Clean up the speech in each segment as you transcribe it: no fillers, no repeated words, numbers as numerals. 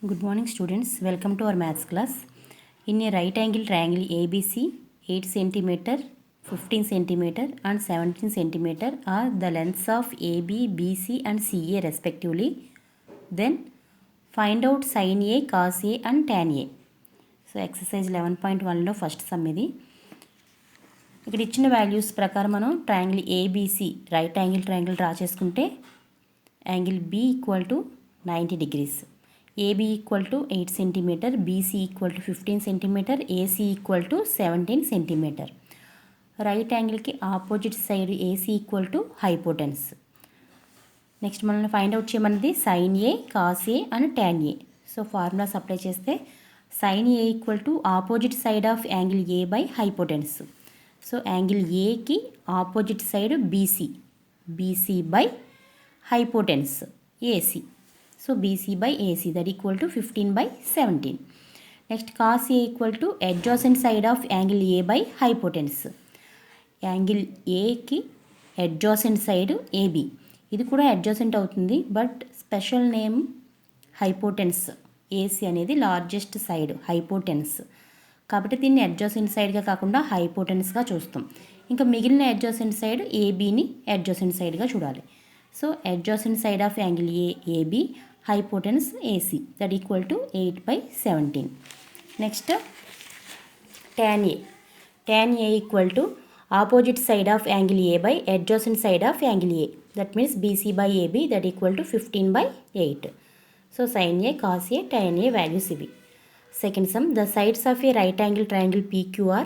Good morning students, welcome to our maths class. In a right angle triangle ABC, 8 cm, 15 cm and 17 cm are the lengths of AB, BC and CA respectively. Then find out sin A, cos A and tan A. So exercise 11.1లో first sum ఇది. ఇక్కడ ఇచ్చిన values ప్రకారం మనం triangle ABC right angle triangle draw చేసుకుంటే angle B equal to 90 degrees, AB equal to 8 cm, BC equal to 15 cm, AC equal to 17 cm. Right యాంగిల్కి opposite side AC equal to hypotenuse. Next మనల్ని find out చేయమన్నది sine A, cos A and tan A. So formulas apply చేస్తే sine A equal to opposite side of angle A by hypotenuse. So angle ఏకి opposite side BC by hypotenuse AC. So BC by AC that equal to 15 by 17. Next cos A equal to adjacent side of angle A by hypotenuse. Angle A ki adjacent side AB. ఇది కూడా adjacent అవుతుంది but special name hypotenuse. AC అనేది largest side hypotenuse కాబట్టి దీన్ని adjacent సైడ్గా కాకుండా హైపోటెన్స్గా చూస్తాం. ఇంకా మిగిలిన అడ్జసెంట్ సైడ్ ఏబీని అడ్జసెంట్ సైడ్గా చూడాలి. So adjacent side of angle AB hypotenuse AC that equal to 8 by 17. Next tan A. Tan A equal to opposite side of angle A by adjacent side of angle A. That means BC by AB that equal to 15 by 8. So sin A, cos A, tan A values ivi. Second sum, the sides of a right angle triangle PQR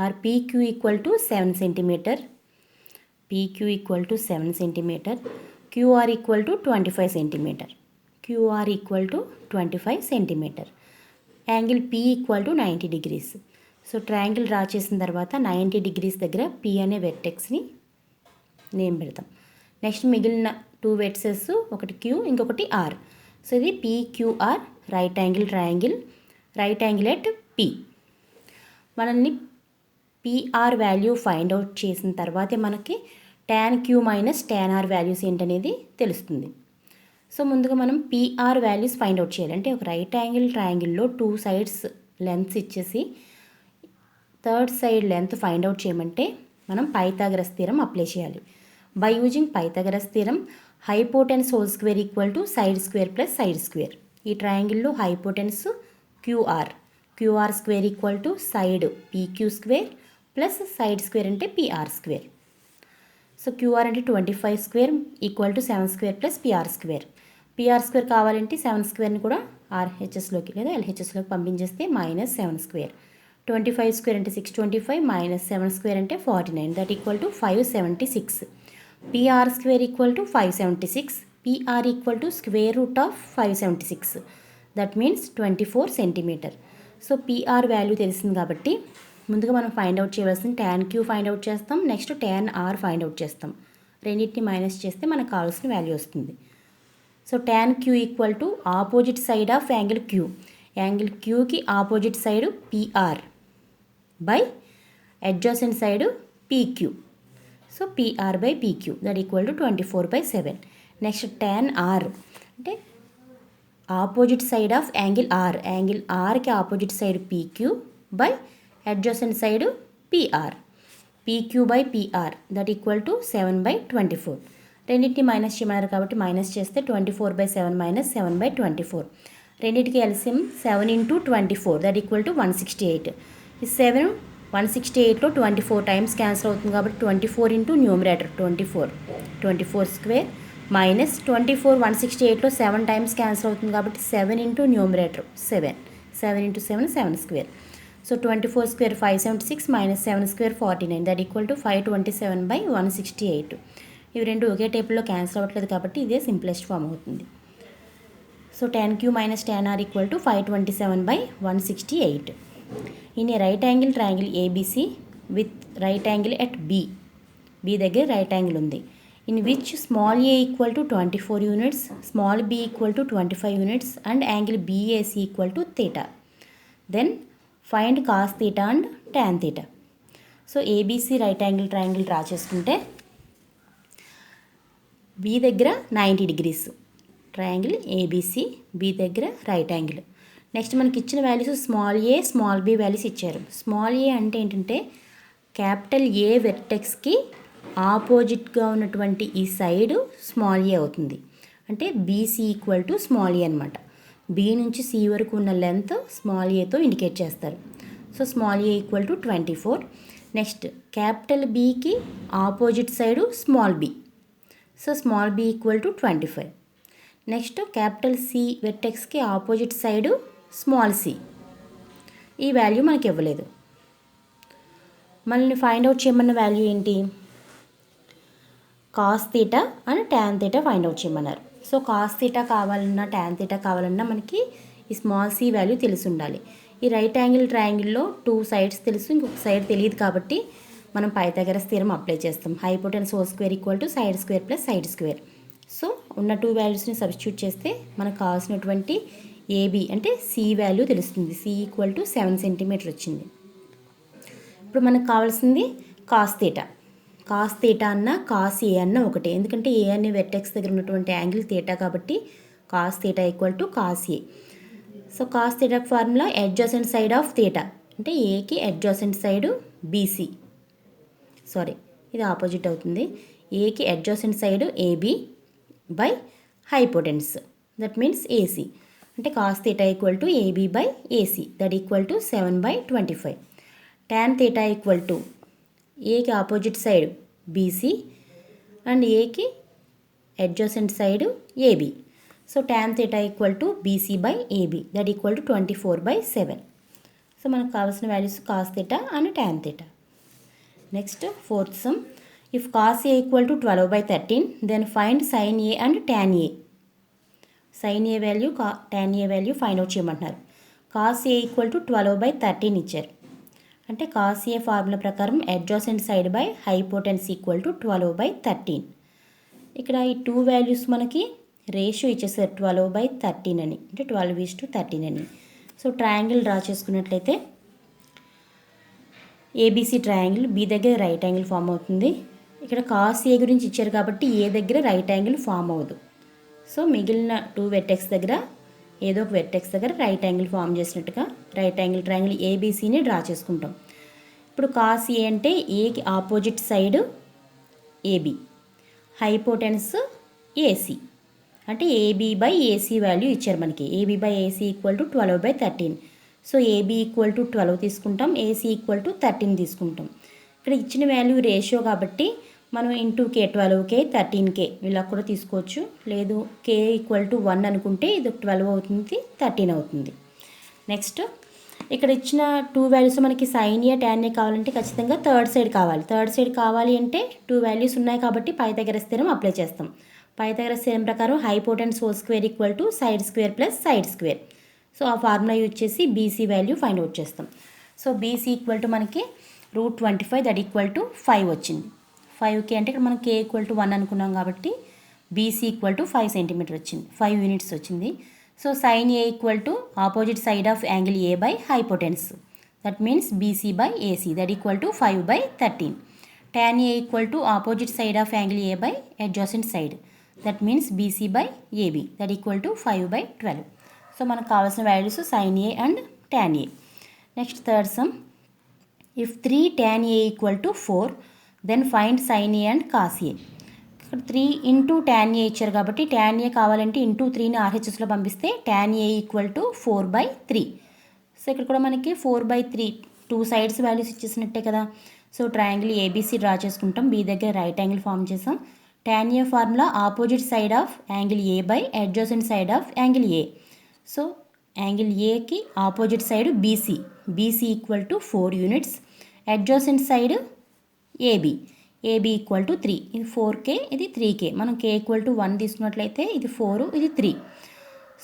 are PQ equal to 7 cm, PQ equal to 7 cm, QR equal to 25 cm. QR equal to 25 cm. Angle P equal to 90 degrees. So triangle draw చేసిన తర్వాత 90 degrees దగ్గర P అనే వెర్టెక్స్ని name పెడతాం. Next మిగిలిన 2 వెర్టెక్సెస్ ఒకటి Q ఇంకొకటి R. So ఇది PQR right angle triangle, right angle at P. మనల్ని PR వాల్యూ ఫైండ్ అవుట్ చేసిన తర్వాతే మనకి tan Q minus tan R values ఏంటనేది తెలుస్తుంది. సో ముందుగా మనం PR వాల్యూస్ ఫైండ్ అవుట్ చేయాలి. అంటే ఒక రైట్ యాంగిల్ ట్రయాంగిల్లో 2 సైడ్స్ లెంత్స్ ఇచ్చేసి third side length find out చేయమంటే మనం పైథాగరస్ థీరం అప్లై చేయాలి. By using Pythagoras theorem hypotenuse whole square equal to side square plus side square. ఈ ట్రయాంగిల్లో hypotenuse QR square equal to side PQ square plus side square అంటే PR square. So QR అంటే 25 square equal to 7 square plus PR square. PR square కావాలంటే 7 స్క్వేర్ని కూడా RHSలోకి లేదా LHSలోకి పంపించేస్తే -7 square. 25 square అంటే 625 -7 square అంటే 49 that equal to 576. PR square equal to 576, PR equal to square root of 576 that means 24 cm. So PR value తెలిసింది కాబట్టి ముందుగా మనం find out చేయవలసిన tan Q ఫైండ్ అవుట్ చేస్తాం, next tan R find out చేస్తాం. రెండింటిని minus చేస్తే మనకు కావాల్సిన వాల్యూ వస్తుంది. So tan Q equal to opposite side of angle Q. Angle Qకి opposite side PR by adjacent side PQ. So PR by PQ that equal to 24 by 7. Next tan R అంటే opposite side of angle R. Angle Rకి opposite side PQ by adjacent side PR. PQ by PR that equal to 7 by 24. రెండింటిని minus చేయమన్నారు కాబట్టి minus చేస్తే 24 by 7 minus 7 by 24. రెండింటికి LCM 7 into 24 that equal to 168. ఈ 7 168లో 24 times cancel అవుతుంది కాబట్టి 24 into numerator 24 square minus 24 168లో 7 times cancel అవుతుంది కాబట్టి 7 into numerator 7 into 7 square. So 24 square 576 minus 7 square 49 that equal to 527 by 168. ఇవి రెండు ఒకే టేబుల్లో క్యాన్సిల్ అవ్వట్లేదు కాబట్టి ఇదే సింప్లెస్ట్ ఫామ్ అవుతుంది. So tan Q minus tan R equal to 527 by 168. In a right angle triangle ABC with right angle at B దగ్గర right angle ఉంది. In which small a equal to 24 units, small b equal to 25 units and angle BAC equal to θ. Then find cos θ and tan θ. So ABC right angle triangle draw చేసుకుంటే B దగ్గర 90 degrees, triangle ABC, B దగ్గర right angle. Next మనకి ఇచ్చిన values small A small B values ఇచ్చారు. Small A అంటే ఏంటంటే capital ఏ వెర్టెక్స్కి ఆపోజిట్గా ఉన్నటువంటి ఈ సైడు స్మాల్ ఏ అవుతుంది. అంటే BC equal to small A అనమాట. బి నుంచి సి వరకు ఉన్న లెంత్ స్మాల్ ఏతో ఇండికేట్ చేస్తారు. So small A equal to 24. Next capital బీకి opposite side small B. So small B equal to 25. Next capital C వెర్టెక్స్కి ఆపోజిట్ సైడు స్మాల్ సి. ఈ value మనకి ఇవ్వలేదు. మనల్ని ఫైండ్ అవుట్ చేయమన్న వాల్యూ ఏంటి? Cos theta and tan theta find out చేయమన్నారు. So cos theta కావాలన్నా ట్యాన్ తీటా కావాలన్నా మనకి ఈ స్మాల్ సి వాల్యూ తెలిసి ఉండాలి. ఈ రైట్ యాంగిల్ ట్రయాంగిల్లో 2 సైడ్స్ తెలుసు, ఇంకొక సైడ్ తెలియదు కాబట్టి మనం పైథాగరస్ థియరం అప్లై చేస్తాం. Hypotenuse whole square equal to side square plus side square. So ఉన్న 2 వాల్యూస్ని సబ్స్టిట్యూట్ చేస్తే మనకు కావాల్సినటువంటి ఏబి అంటే సి వాల్యూ తెలుస్తుంది. సి ఈక్వల్ టు 7 సెంటీమీటర్ వచ్చింది. ఇప్పుడు మనకు కావాల్సింది కాస్ తీటా. కాస్ తీటా అన్న కాస్ ఏ అన్న ఒకటే, ఎందుకంటే ఏ అనే వెర్టెక్స్ దగ్గర ఉన్నటువంటి యాంగిల్ తీటా కాబట్టి cos theta equal to cos A. So cos theta formula adjacent side of theta అంటే ఏకి అడ్జసెంట్ సైడు బీసీ, సారీ ఇది ఆపోజిట్ అవుతుంది. ఏకి adjacent side AB by hypotenuse, that means AC. అంటే cos theta equal to AB by AC, that equal to 7/25. Tan theta equal to ఏకి opposite side BC and ఏకి adjacent side AB. So tan theta equal to BC by AB, that equal to 24/7. So మనకు కావాల్సిన values cos theta and tan theta. Next fourth sum, if cos A equal to 12/13 then find sine A and tan A. Sine A value tan A value find out చేయమంటున్నారు. Cos A equal to 12/13 ఇచ్చారు. అంటే cos A formula ప్రకారం adjacent side by hypotenuse equal to 12/13. ఇక్కడ ఈ 2 values మనకి ratio ఇచ్చేసారు 12/13 అని, అంటే 12:13 అని. సో ట్రయాంగిల్ డ్రా చేసుకున్నట్లయితే ఏబీసీ ట్రయాంగిల్, బి దగ్గర రైట్ యాంగిల్ ఫామ్ అవుతుంది. ఇక్కడ కాస్ ఏ గురించి ఇచ్చారు కాబట్టి ఏ దగ్గర రైట్ యాంగిల్ ఫామ్ అవ్వదు. సో మిగిలిన 2 వెర్టెక్స్ దగ్గర ఏదో ఒక వెర్టెక్స్ దగ్గర రైట్ యాంగిల్ ఫామ్ చేసినట్టుగా రైట్ యాంగిల్ ట్రయాంగిల్ ఏబీసీని డ్రా చేసుకుంటాం. ఇప్పుడు కాస్ ఏ అంటే ఏకి opposite side AB, hypotenuse AC. అంటే ఏబీ బై ఏసీ వాల్యూ ఇచ్చారు మనకి. AB by AC equal to 12/13. So AB equal to 12 తీసుకుంటాం, ఏసీ ఈక్వల్ టు 13 తీసుకుంటాం. ఇక్కడ ఇచ్చిన వాల్యూ రేషియో కాబట్టి మనం ఇంటూ కే 12K 13K ఇలా కూడా తీసుకోవచ్చు. లేదు కే ఈక్వల్ టు 1 అనుకుంటే ఇది 12 అవుతుంది, 13 అవుతుంది. నెక్స్ట్ ఇక్కడ ఇచ్చిన 2 వాల్యూస్ మనకి సైన్ ఏ ట్యాన్ ఏ కావాలంటే ఖచ్చితంగా థర్డ్ సైడ్ కావాలి. థర్డ్ సైడ్ కావాలి అంటే 2 వాల్యూస్ ఉన్నాయి కాబట్టి పైథాగరస్ థియరం అప్లై చేస్తాం. పైథాగరస్ థియరం ప్రకారం hypotenuse whole square equal to side square plus side square. So ఆ ఫార్ములా యూజ్ చేసి బీసీ వాల్యూ ఫైండ్ అవుట్ చేస్తాం. సో బీసీ ఈక్వల్ టు మనకి √25, దట్ ఈక్వల్ టు 5 వచ్చింది. 5K అంటే ఇక్కడ మనం K ఈక్వల్ టు 1 అనుకున్నాం కాబట్టి బీసీ ఈక్వల్ టు 5 సెంటీమీటర్ వచ్చింది, 5 యూనిట్స్ వచ్చింది. So sine A equal to opposite side of angle A by hypotenuse, that means BC by AC, that equal to 5/13. Tan A equal to opposite side of angle A by adjacent side, that means BC by AB, that equal to 5/12. So మనకు కావాల్సిన values sine A and tan A. Next third sum, if 3 tan A equal to 4 then find sine A and cos A. ఇక్కడ 3 into tan A ఇచ్చారు కాబట్టి tan A కావాలంటే into 3ని RHSలో పంపిస్తే tan A equal to 4/3. So ఇక్కడ కూడా మనకి 4/3 2 సైడ్స్ వాల్యూస్ ఇచ్చేసినట్టే కదా. సో ట్రయాంగిల్ ఏబీసీ డ్రా చేసుకుంటాం. బి దగ్గర రైట్ యాంగిల్ ఫామ్ చేసాం. tan A formula opposite side of angle A by adjacent side of angle A. So angle ఏకి opposite side BC, BC equal to 4 units. Adjacent side AB, AB equal to 3. ఇది 4K, ఇది 3K. మనం K equal to 1 తీసుకున్నట్లయితే ఇది 4, ఇది 3.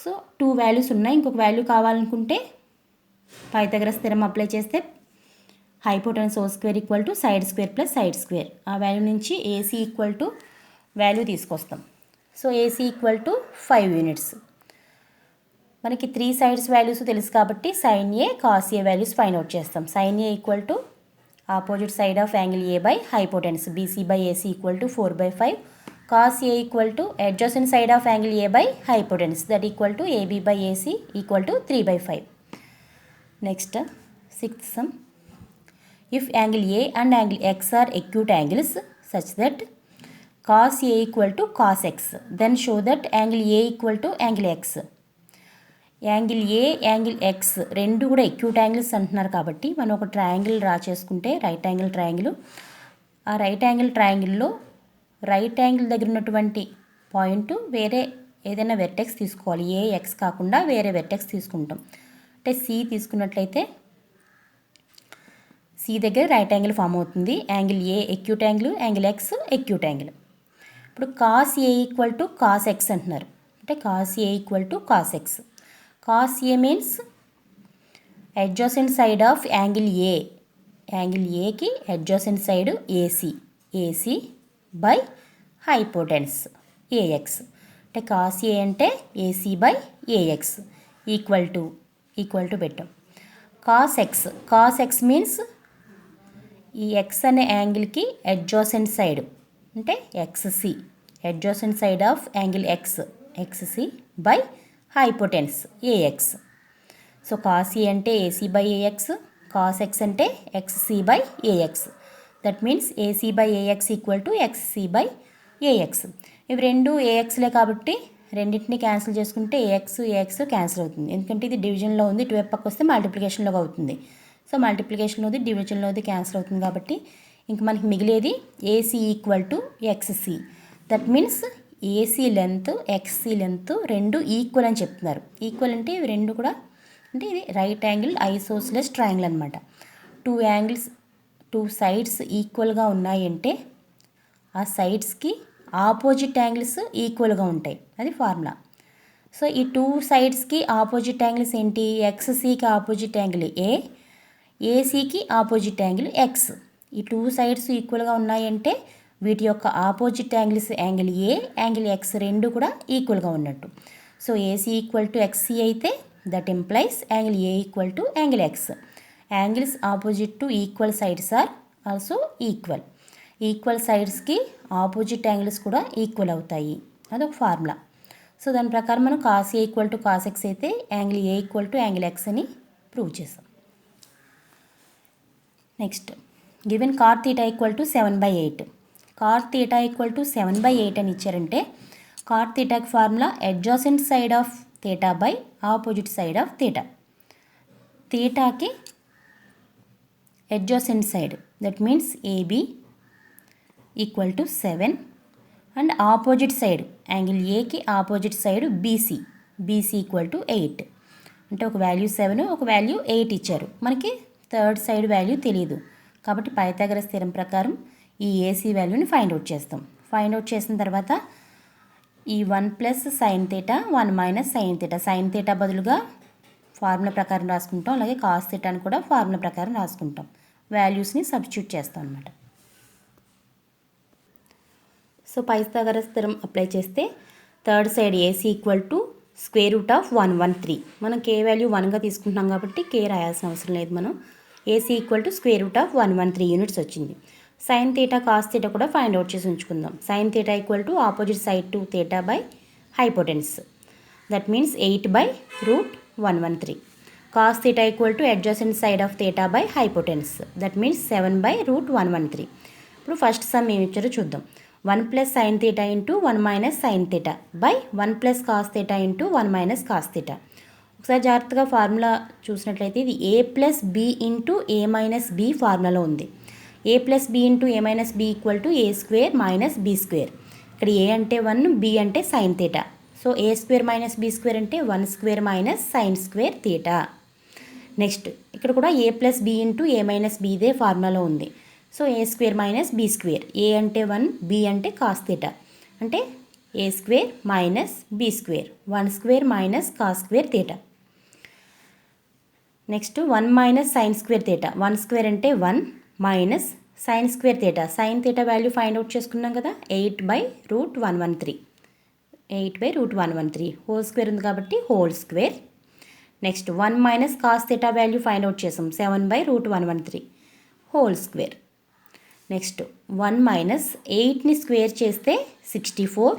So 2 values ఉన్నాయి. ఇంకొక value కావాలనుకుంటే పైథాగరస్ థియరం అప్లై చేస్తే hypotenuse whole square equal to side square plus side square. ఆ వాల్యూ నుంచి ఏసీ ఈక్వల్ టు వాల్యూ తీసుకొస్తాం. So AC equal to 5 units. మనకి 3 సైడ్స్ వాల్యూస్ తెలుసు కాబట్టి sine A cos A values find out చేస్తాం. Sine A equal to opposite side of angle A by hypotenuse BC by AC equal to 4/5. cos A equal to adjacent side of angle A by hypotenuse, that equal to AB by AC equal to 3/5. Next, sixth sum. If angle A and angle X are acute angles such that cos A equal to cos X, then show that angle A equal to angle X. Angle A angle X రెండు కూడా acute angles అంటున్నారు కాబట్టి మనం ఒక triangle draw చేసుకుంటే right angle triangle, ఆ right angle ట్రయాంగిల్లో right angle దగ్గర ఉన్నటువంటి పాయింట్ వేరే ఏదైనా వెర్టెక్స్ తీసుకోవాలి. ఏ ఎక్స్ కాకుండా వేరే వెర్టెక్స్ తీసుకుంటాం. అంటే సి తీసుకున్నట్లయితే సి దగ్గర రైట్ యాంగిల్ ఫామ్ అవుతుంది. Angle A acute angle, angle X acute angle. ఇప్పుడు cos A equal to cos X అంటున్నారు. అంటే cos A equal to cos X. cos A means adjacent side of angle A. Angle ఏకి adjacent side AC. AC by hypotenuse AX. అంటే cos A అంటే AC by AX equal to పెట్టాం. cos X means ఈ X అనే యాంగిల్కి adjacent side అంటే XC. adjacent side of angle XC by hypotenuse AX. So cos A అంటే AC by AX, cos X అంటే XC by AX. That means AC by AX equal to XC by AX. ఇవి రెండు AXలే కాబట్టి రెండింటిని cancel చేసుకుంటే AX cancel అవుతుంది. ఎందుకంటే ఇది డివిజన్లో ఉంది, ఇటువైపు పక్క వస్తే మల్టిప్లికేషన్లోకి అవుతుంది. సో మల్టిప్లికేషన్లోది డివిజన్లోది క్యాన్సిల్ అవుతుంది కాబట్టి ఇంక మనకి మిగిలేది AC equal to XC. That means AC length XC length రెండు ఈక్వల్ అని చెప్తున్నారు. ఈక్వల్ అంటే ఇవి రెండు కూడా అంటే ఇది రైట్ యాంగిల్ ఐసోస్లెస్ ట్రయాంగిల్ అనమాట. టూ సైడ్స్ ఈక్వల్గా ఉన్నాయి అంటే ఆ సైడ్స్కి ఆపోజిట్ యాంగిల్స్ ఈక్వల్గా ఉంటాయి, అది ఫార్ములా. సో ఈ టూ సైడ్స్కి ఆపోజిట్ యాంగిల్స్ ఏంటి? ఎక్స్సీకి ఆపోజిట్ యాంగిల్ ఏ, ఏసీకి ఆపోజిట్ యాంగిల్ ఎక్స్. ఈ టూ సైడ్స్ ఈక్వల్గా ఉన్నాయంటే వీటి యొక్క opposite angles angle A, angle X రెండు కూడా ఈక్వల్గా ఉన్నట్టు. So AC equal to XC అయితే that implies angle A equal to angle X. Angles opposite to equal sides are also equal. Equal సైడ్స్కి ఆపోజిట్ యాంగిల్స్ కూడా ఈక్వల్ అవుతాయి, అదొక formula. So దాని ప్రకారం మనం cos A equal to cos X అయితే angle A equal to angle X అని prove చేస్తాం. Next, given cot theta equal to 7/8. Cot theta equal to 7/8 అని ఇచ్చారంటే కాట్ థీటాకి formula adjacent side of theta by opposite side of theta. థీటాకి adjacent side that means AB equal to 7 and opposite side angle ఏకి opposite side BC equal to 8. అంటే ఒక value 7 ఒక value 8 ఇచ్చారు. మనకి థర్డ్ సైడ్ వాల్యూ తెలియదు కాబట్టి Pythagoras theorem ప్రకారం ఈ ఏసీ వాల్యూని ఫైండ్ అవుట్ చేస్తాం. ఫైండ్ అవుట్ చేసిన తర్వాత ఈ 1 plus sine theta 1 minus sine theta, sine theta బదులుగా ఫార్ములా ప్రకారం రాసుకుంటాం. అలాగే కాస్ థీటాని కూడా ఫార్ములా ప్రకారం రాసుకుంటాం. వాల్యూస్ని సబ్స్టిట్యూట్ చేస్తాం అన్నమాట. సో పైథాగరస్ థీరం అప్లై చేస్తే third side AC equal to square root of 113. మనం కే వాల్యూ 1గా తీసుకుంటున్నాం కాబట్టి కే రాయాల్సిన అవసరం లేదు. మనం AC equal to square root of 113 units వచ్చింది. సైన్ థీటా కాస్ థీటా కూడా ఫైండ్ అవుట్ చేసి ఉంచుకుందాం. Sine theta equal to opposite side to theta by hypotenuse, that means 8/√113. Cos theta equal to adjacent side of theta by hypotenuse, that means 7/√113. ఇప్పుడు first sum ఏమి ఇచ్చారో చూద్దాం. 1 plus sine theta into 1 minus sine theta by 1 plus cos theta into 1 minus cos theta. ఒకసారి జాగ్రత్తగా formula చూసినట్లయితే ఇది A plus B into A minus B ఫార్ములాలో ఉంది. A plus B into A minus B equal to A square minus B square. ఇక్కడ A అంటే 1, B అంటే sine theta. So A square minus B square అంటే 1 square minus sine square theta. Next ఇక్కడ కూడా A plus B into A minus B ఇదే ఫార్ములాలో ఉంది. So A square minus B square, A అంటే 1, B అంటే cos theta అంటే A square minus B square, 1 square minus cos square theta. Next 1 minus sine square theta, 1 square అంటే 1 minus sine square theta. Sine theta value find out చేసుకున్నాం కదా, 8/√113. 8/√113 whole square ఉంది కాబట్టి whole square. Next 1 minus cos theta value find out చేసాం, 7/√113 whole square. Next 1 minus 8ని square చేస్తే 64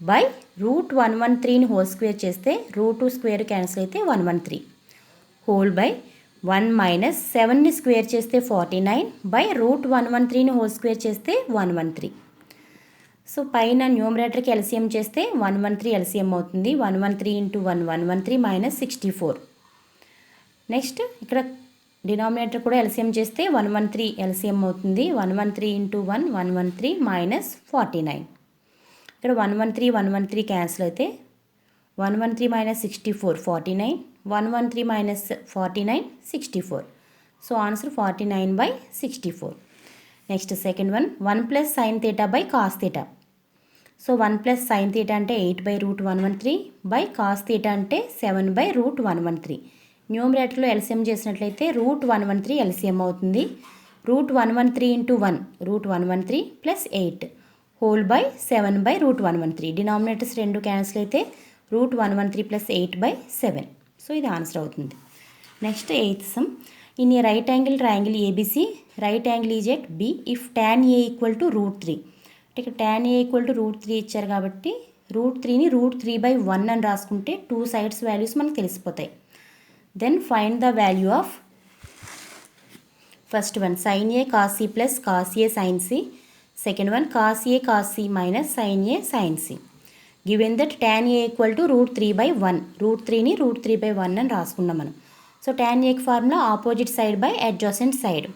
by route 113ని whole square చేస్తే route 2 square cancel అయితే 113 whole by 1 minus 7ని square చేస్తే 49 బై రూట్ 113ని హోల్ స్క్వేర్ చేస్తే 113. So పైన న్యూమరేటర్కి ఎల్సిఎం చేస్తే 113 LCM అవుతుంది. 113 ఇంటూ 1 113 మైనస్ 64. నెక్స్ట్ ఇక్కడ డినామినేటర్ కూడా ఎల్సిఎం చేస్తే 113 ఎల్సిఎం అవుతుంది. 113 ఇంటూ 1 113 మైనస్ 49. ఇక్కడ 113 113 క్యాన్సిల్ అయితే 113 minus 64 49, 113 minus 49 64. So answer 49/64. Next second one 1 plus sine theta by cos theta. So 1 plus sine theta అంటే 8/√113 బై కాస్ థీటా అంటే 7/√113. న్యూమరేటర్లో ఎల్సిఎం చేసినట్లయితే రూట్ 113 ఎల్సిఎం అవుతుంది. Root 113 into 1 root 113 plus 8 whole by 7/√113. Denominators రెండు cancel అయితే root 113 plus 8/7. So ఇది answer అవుతుంది. Next 8th sum. In a right angle triangle ABC right angle is at B if tan A equal to √3. అంటే ఇక్కడ tan A equal to √3 ఇచ్చారు కాబట్టి √3ని √3/1 అని రాసుకుంటే 2 సైడ్స్ వాల్యూస్ మనకు తెలిసిపోతాయి. Then find the value of first one sin A cos C plus cos A sin C. Second one cos A cos C minus sin A sin C. Given that tan A equal to √3/1. √3ని √3/1 అని రాసుకున్నాం మనం. So tan Aకి formula opposite side by adjacent side.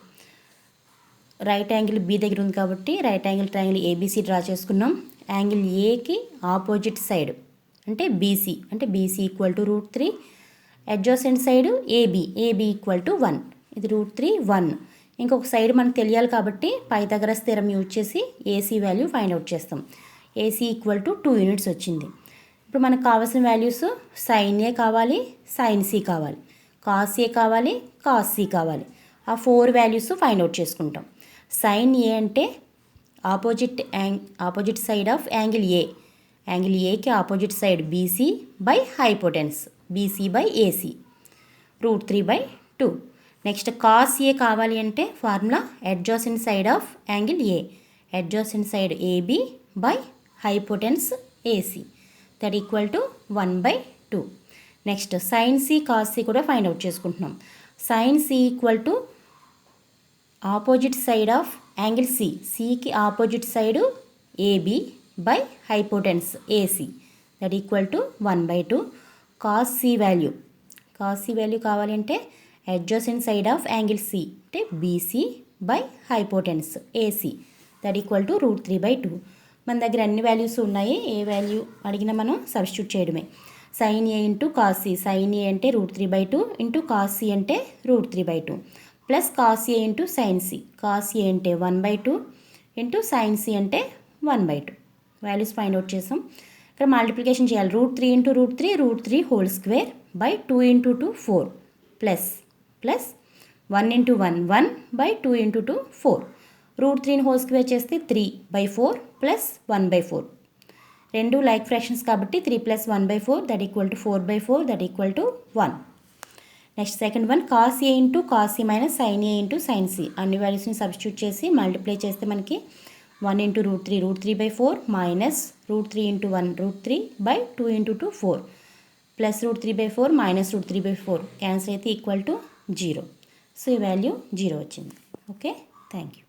Right angle B దగ్గర ఉంది కాబట్టి right angle triangle ABC draw చేసుకున్నాం. Angle ఏకి opposite side అంటే బీసీ, అంటే BC equal to √3. Adjacent side AB equal to 1. ఇది √3 1. ఇంకొక సైడ్ మనకు తెలియాలి కాబట్టి పైథాగరస్ థియరం యూజ్ చేసి ఏసీ వాల్యూ ఫైండ్ అవుట్ చేస్తాం. ఏసీ ఈక్వల్ టు 2 యూనిట్స్ వచ్చింది. ఇప్పుడు మనకు కావాల్సిన వాల్యూస్ సైన్ ఏ కావాలి, సైన్ సి కావాలి, కాస్ ఏ కావాలి, కాస్ సి కావాలి. ఆ 4 వాల్యూస్ ఫైండ్ అవుట్ చేసుకుంటాం. సైన్ ఏ అంటే opposite side of angle A. Angle ఏకి opposite side BC by hypotenuse BC by AC √3/2. Next cos A కావాలి అంటే formula adjacent side of angle A. Adjacent side AB by hypotenuse AC that equal to 1/2. Next sine C cos C కూడా find out చేసుకుంటున్నాం. Sine C equal to opposite side of angle C. సికి opposite side AB by hypotenuse AC that equal to 1/2. Cos C value కావాలి అంటే adjacent side of angle C అంటే BC by hypotenuse AC that equal to √3/2. మన దగ్గర అన్ని values ఉన్నాయి. ఏ value అడిగినా మనం సబ్స్టిట్యూట్ చేయడమే. Sine A into cos C. Sine A అంటే √3/2 ఇంటూ కాస్ సి అంటే √3/2 plus cos A into sine C. Cos A అంటే 1/2 ఇంటూ సైన్ సి అంటే 1/2. వాల్యూస్ ఫైండ్ అవుట్ చేసాం. ఇక్కడ మల్టిప్లికేషన్ చేయాలి. √3 into √3 whole square by 2 into 2 4 plus 1 into 1 1 by 2 into 2 4. √3ని whole square చేస్తే 3/4 plus 1/4. రెండు లైక్ ఫ్రాక్షన్స్ కాబట్టి 3 plus 1/4 that equal to 4/4 that equal to 1. Next second one cos A into cos C minus sine A into sine C. అన్ని వాల్యూస్ని substitute చేసి multiply చేస్తే మనకి 1 into √3/4 minus √3 into 1 √3 by 2 into 2 4 plus √3/4 minus √3/4 cancel అయితే equal to 0. So ఈ value 0 వచ్చింది. Okay, thank you.